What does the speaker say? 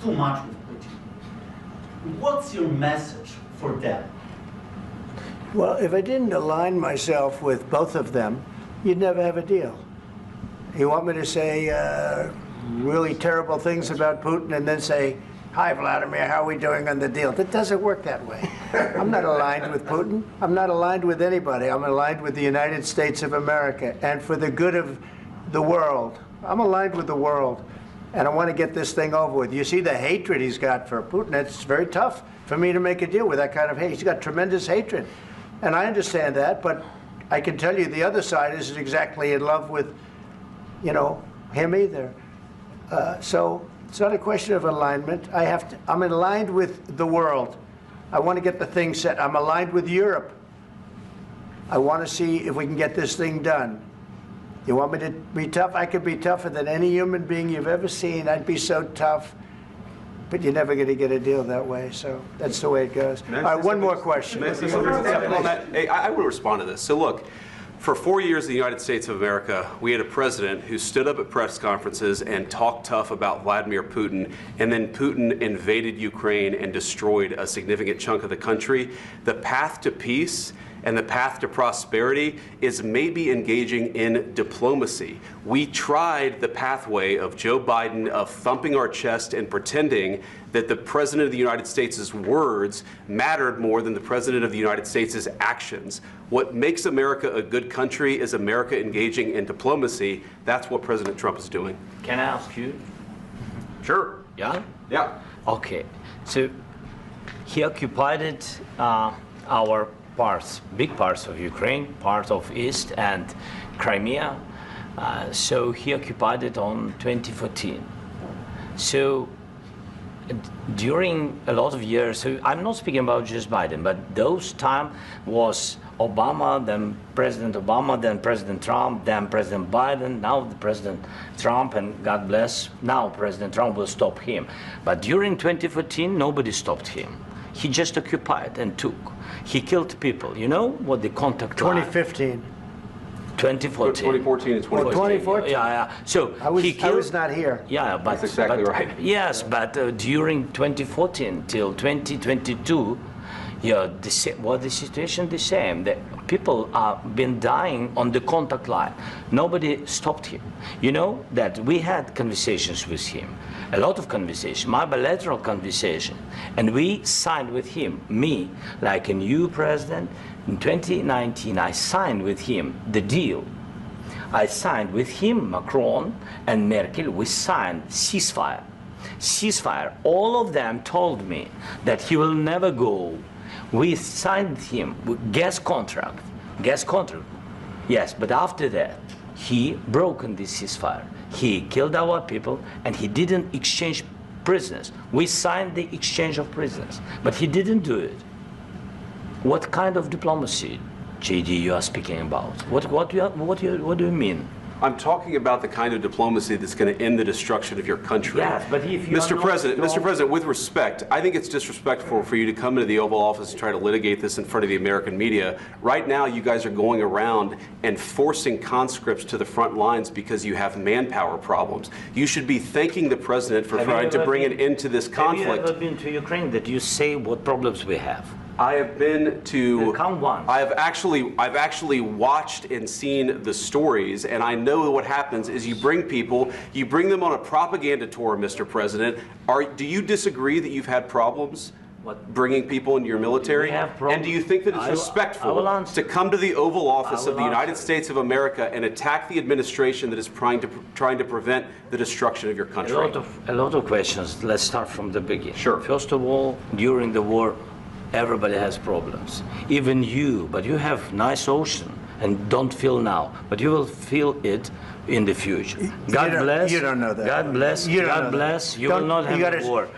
too much with Putin. What's your message for them? Well, if I didn't align myself with both of them, you'd never have a deal. You want me to say really terrible things about Putin and then say, "Hi, Vladimir, how are we doing on the deal?" That doesn't work that way. I'm not aligned with Putin. I'm not aligned with anybody. I'm aligned with the United States of America. And for the good of the world, I'm aligned with the world. And I want to get this thing over with. You see the hatred he's got for Putin. It's very tough for me to make a deal with that kind of hate. He's got tremendous hatred. And I understand that, but I can tell you the other side isn't exactly in love with, you know, him either. So it's not a question of alignment. I'm aligned with the world. I want to get the thing set. I'm aligned with Europe. I want to see if we can get this thing done. You want me to be tough? I could be tougher than any human being you've ever seen. I'd be so tough. But you're never going to get a deal that way. So that's the way it goes. All right, one more question. I will respond to this. So look, for 4 years in the United States of America, we had a president who stood up at press conferences and talked tough about Vladimir Putin, and then Putin invaded Ukraine and destroyed a significant chunk of the country. The path to peace and the path to prosperity is maybe engaging in diplomacy. We tried the pathway of Joe Biden of thumping our chest and pretending that the President of the United States' words mattered more than the President of the United States' actions. What makes America a good country is America engaging in diplomacy. That's what President Trump is doing. Can I ask you? Sure. Yeah? Yeah. Okay. So he occupied our parts, big parts of Ukraine, part of East and Crimea. So he occupied it on 2014. So during a lot of years, so I'm not speaking about just Biden, but those time was Obama, then President Obama, then President Trump, then President Biden, now the President Trump, and God bless, now President Trump will stop him. But during 2014, nobody stopped him. He just occupied and took. He killed people. You know what the contact line? 2015. 2014 2014. and 2014. 2014. Yeah. So I was not here. Yeah, but that's exactly right. Yes, but during 2014 till 2022, yeah, the situation the same. The people have been dying on the contact line. Nobody stopped him. You know that we had conversations with him, a lot of conversation, my bilateral conversation, and we signed with him, me, like a new president. In 2019, I signed with him the deal. I signed with him, Macron and Merkel, we signed ceasefire. Ceasefire. All of them told me that he will never go. We signed him with gas contract. Yes, but after that, he broken this ceasefire. He killed our people and he didn't exchange prisoners. We signed the exchange of prisoners, but he didn't do it. What kind of diplomacy, JD, you are speaking about? What do you mean? I'm talking about the kind of diplomacy that's going to end the destruction of your country. Yes, but if you Mr. President, with respect, I think it's disrespectful for you to come into the Oval Office and try to litigate this in front of the American media. Right now, you guys are going around and forcing conscripts to the front lines because you have manpower problems. You should be thanking the President for trying to bring an end to this conflict. Have you ever been to Ukraine that you say what problems we have? I have been to. Come once. I've actually watched and seen the stories, and I know what happens is you bring them on a propaganda tour, Mr. President. Do you disagree that you've had problems bringing people into your military? And do you think that it's respectful to come to the Oval Office of the United States of America and attack the administration that is trying to prevent the destruction of your country? A lot of questions. Let's start from the beginning. Sure. First of all, during the war, everybody has problems, even you, but you have nice ocean and don't feel now, but you will feel it in the future. God bless. You don't know that. God bless. God bless. You will not have a war.